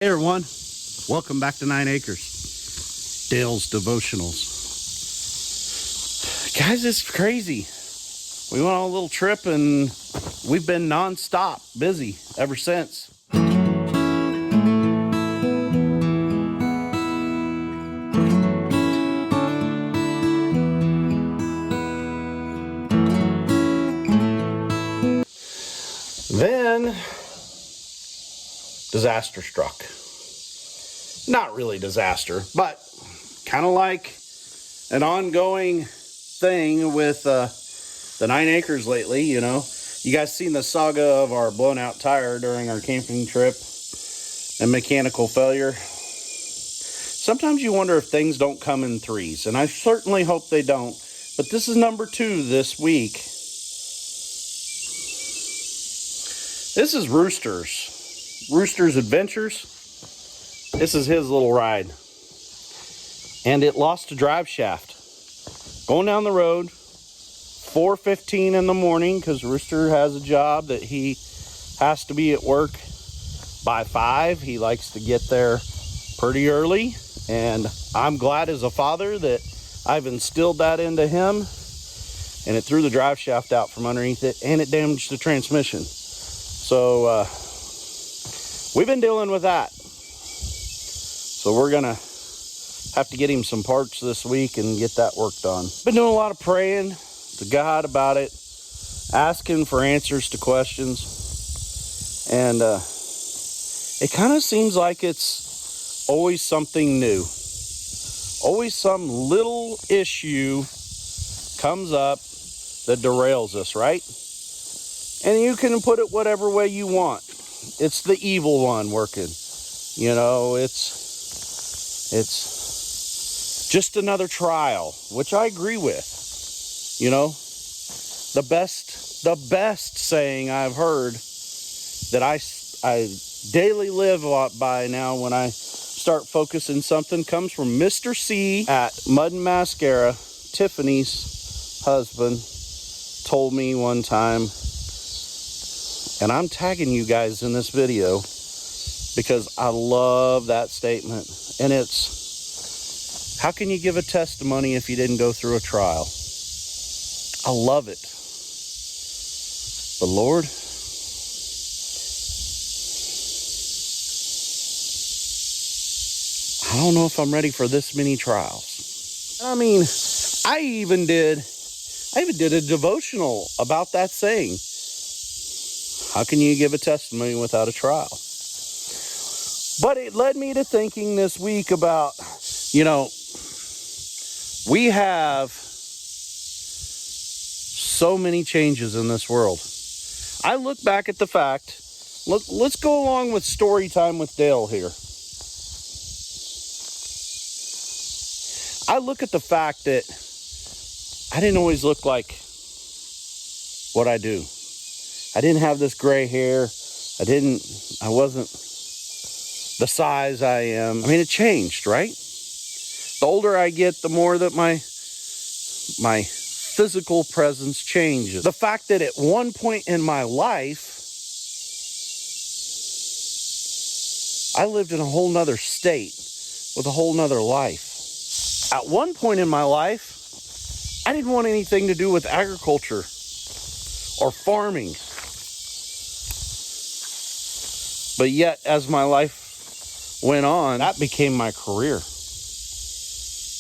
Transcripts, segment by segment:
Hey everyone, welcome back to 9 Acres, Dale's Devotionals. Guys, it's crazy. We went on a little trip and we've been non-stop busy ever since. Then disaster struck. Not really disaster, but kind of like an ongoing thing with the 9 acres lately, you know. You guys seen the saga of our blown out tire during our camping trip and mechanical failure. Sometimes you wonder if things don't come in threes, and I certainly hope they don't. But this is number 2 this week. This is Rooster's Adventures. This is his little ride. And it lost a drive shaft. Going down the road, 4:15 in the morning, because Rooster has a job that he has to be at work by 5. He likes to get there pretty early. And I'm glad as a father that I've instilled that into him. And it threw the drive shaft out from underneath it, and it damaged the transmission. So we've been dealing with that. So we're gonna have to get him some parts this week and get that work done. Been doing a lot of praying to God about it, asking for answers to questions. And it kind of seems like it's always something new. Always some little issue comes up that derails us, right? And you can put it whatever way you want. It's the evil one working. You know, it's just another trial, which I agree with. You know, the best saying I've heard that I daily live by now when I start focusing something comes from Mr. C at Mud and Mascara. Tiffany's husband told me one time, and I'm tagging you guys in this video because I love that statement. And it's, how can you give a testimony if you didn't go through a trial? I love it. But Lord, I don't know if I'm ready for this many trials. I mean, I even did a devotional about that saying. How can you give a testimony without a trial? But it led me to thinking this week about, you know, we have so many changes in this world. I look back at the fact, let's go along with story time with Dale here. I look at the fact that I didn't always look like what I do. I didn't have this gray hair. I wasn't the size I am. I mean, it changed, right? The older I get, the more that my physical presence changes. The fact that at one point in my life, I lived in a whole nother state with a whole nother life. At one point in my life, I didn't want anything to do with agriculture or farming. But yet, as my life went on, that became my career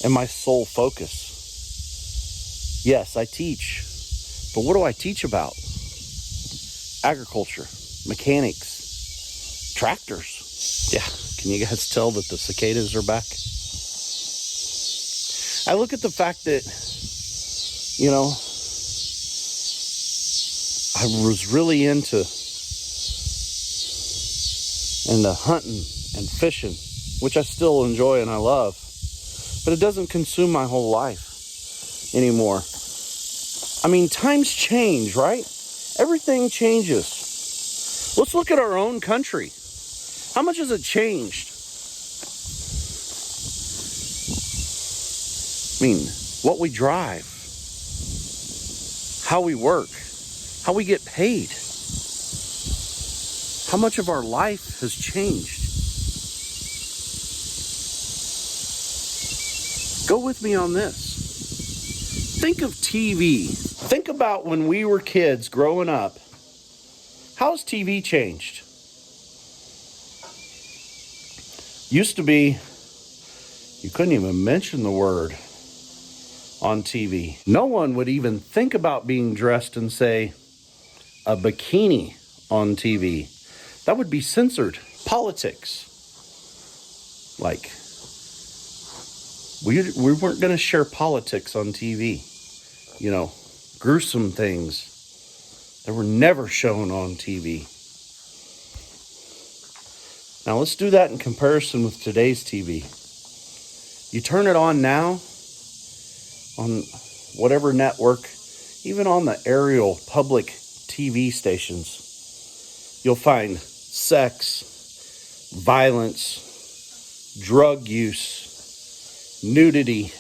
and my sole focus. Yes, I teach, but what do I teach about? Agriculture, mechanics, tractors. Yeah, can you guys tell that the cicadas are back? I look at the fact that, you know, I was really into hunting and fishing, which I still enjoy and I love, but it doesn't consume my whole life anymore. I mean, times change, right? Everything changes. Let's look at our own country. How much has it changed? I mean, what we drive, how we work, how we get paid. How much of our life has changed? Go with me on this. Think of TV. Think about when we were kids growing up. How's TV changed? Used to be, you couldn't even mention the word on TV. No one would even think about being dressed in, say, a bikini on TV. That would be censored. Politics. Like, we weren't going to share politics on TV. You know, gruesome things that were never shown on TV. Now let's do that in comparison with today's TV. You turn it on now, on whatever network, even on the aerial public TV stations, you'll find sex, violence, drug use, nudity,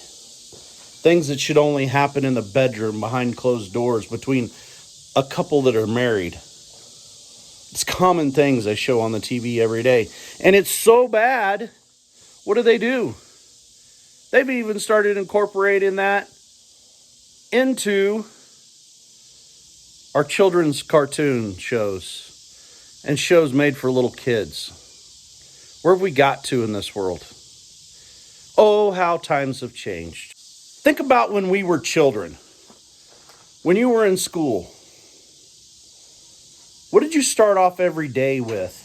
things that should only happen in the bedroom behind closed doors between a couple that are married. It's common things they show on the TV every day. And it's so bad, what do? They've even started incorporating that into our children's cartoon shows and shows made for little kids. Where have we got to in this world? Oh, how times have changed. Think about when we were children. When you were in school. What did you start off every day with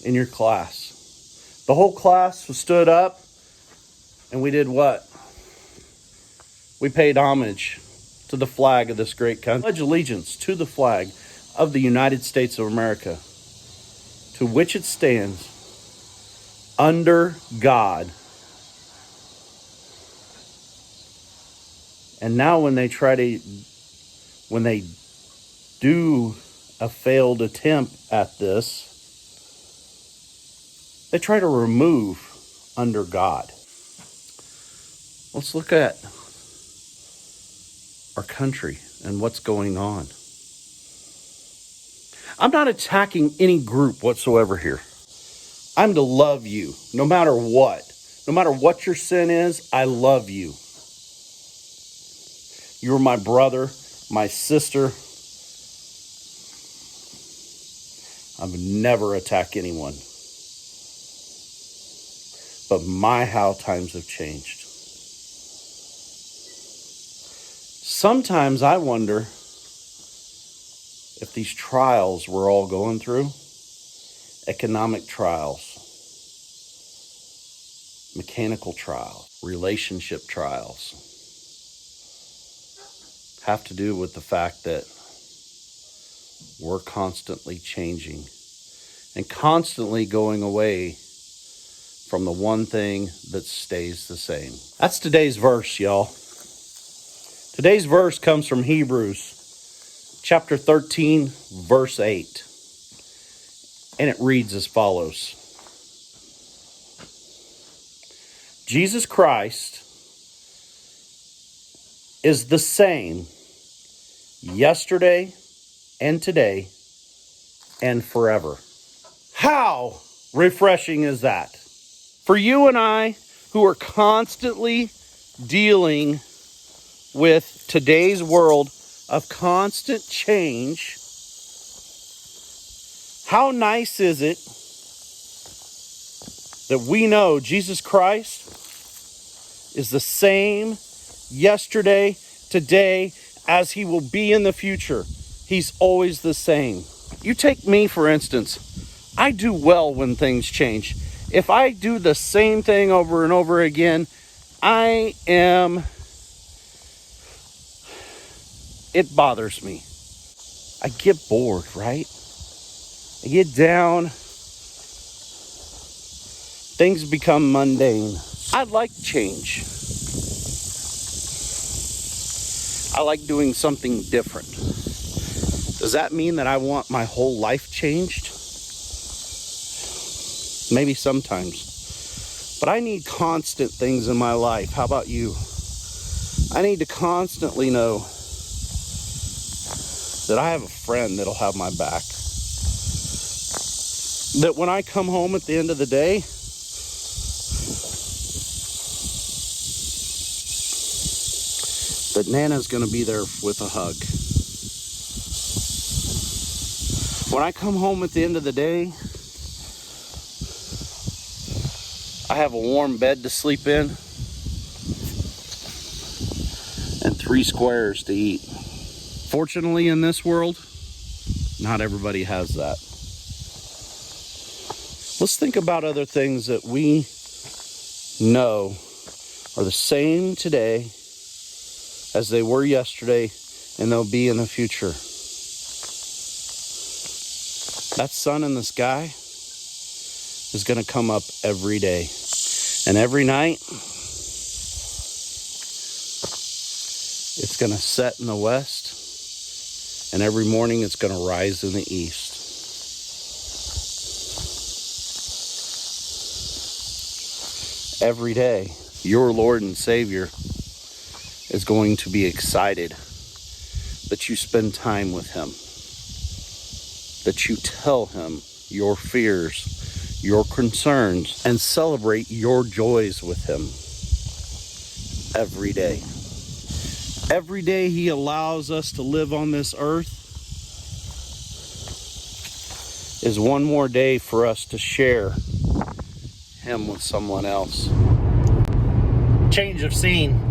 in your class? The whole class was stood up and we did what? We paid homage to the flag of this great country. Pledge allegiance to the flag of the United States of America, to which it stands, under God. And now when they do a failed attempt at this, they try to remove under God. Let's look at our country and what's going on. I'm not attacking any group whatsoever here. I'm to love you no matter what. No matter what your sin is, I love you. You're my brother, my sister. I would never attack anyone. But my, how times have changed. Sometimes I wonder if these trials we're all going through, economic trials, mechanical trials, relationship trials, have to do with the fact that we're constantly changing and constantly going away from the one thing that stays the same. That's today's verse, y'all. Today's verse comes from Hebrews chapter 13, verse 8. And it reads as follows. Jesus Christ is the same yesterday and today and forever. How refreshing is that? For you and I, who are constantly dealing with today's world of constant change, how nice is it that we know Jesus Christ is the same yesterday, today, as he will be in the future. He's always the same. You take me, for instance. I do well when things change. If I do the same thing over and over again, it bothers me. I get bored, right? I get down. Things become mundane. I like change. I like doing something different. Does that mean that I want my whole life changed? Maybe sometimes. But I need constant things in my life. How about you? I need to constantly know that I have a friend that'll have my back. That when I come home at the end of the day, But Nana's gonna be there with a hug. When I come home at the end of the day, I have a warm bed to sleep in and 3 squares to eat. Fortunately, in this world, not everybody has that. Let's think about other things that we know are the same today as they were yesterday, and they'll be in the future. That sun in the sky is going to come up every day. And every night, it's going to set in the west. And every morning, it's going to rise in the east. Every day, your Lord and Savior is going to be excited that you spend time with Him, that you tell Him your fears, your concerns, and celebrate your joys with Him every day. Every day He allows us to live on this earth is one more day for us to share Him with someone else. Change of scene.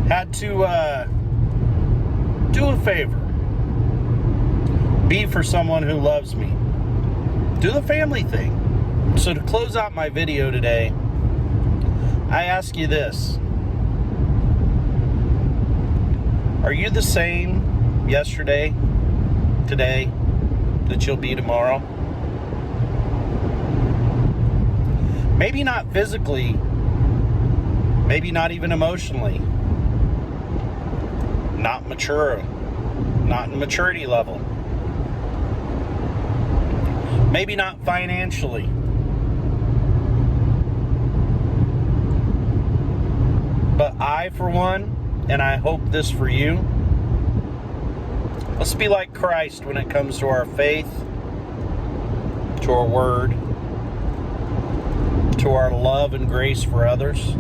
Had to do a favor. Be for someone who loves me. Do the family thing. So to close out my video today, I ask you this. Are you the same yesterday, today, that you'll be tomorrow? Maybe not physically, maybe not even emotionally, not mature, not in maturity level, maybe not financially, but I, for one, and I hope this for you, let's be like Christ when it comes to our faith, to our word, to our love and grace for others.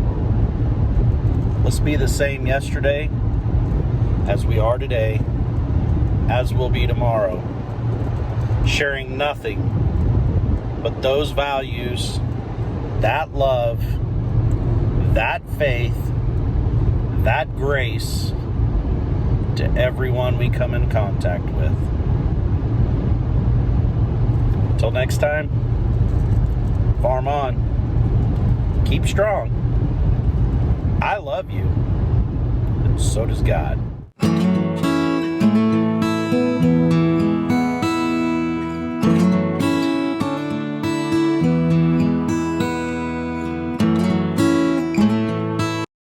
Let's be the same yesterday as we are today, as we'll be tomorrow, sharing nothing but those values, that love, that faith, that grace to everyone we come in contact with. Until next time, farm on. Keep strong. I love you, and so does God.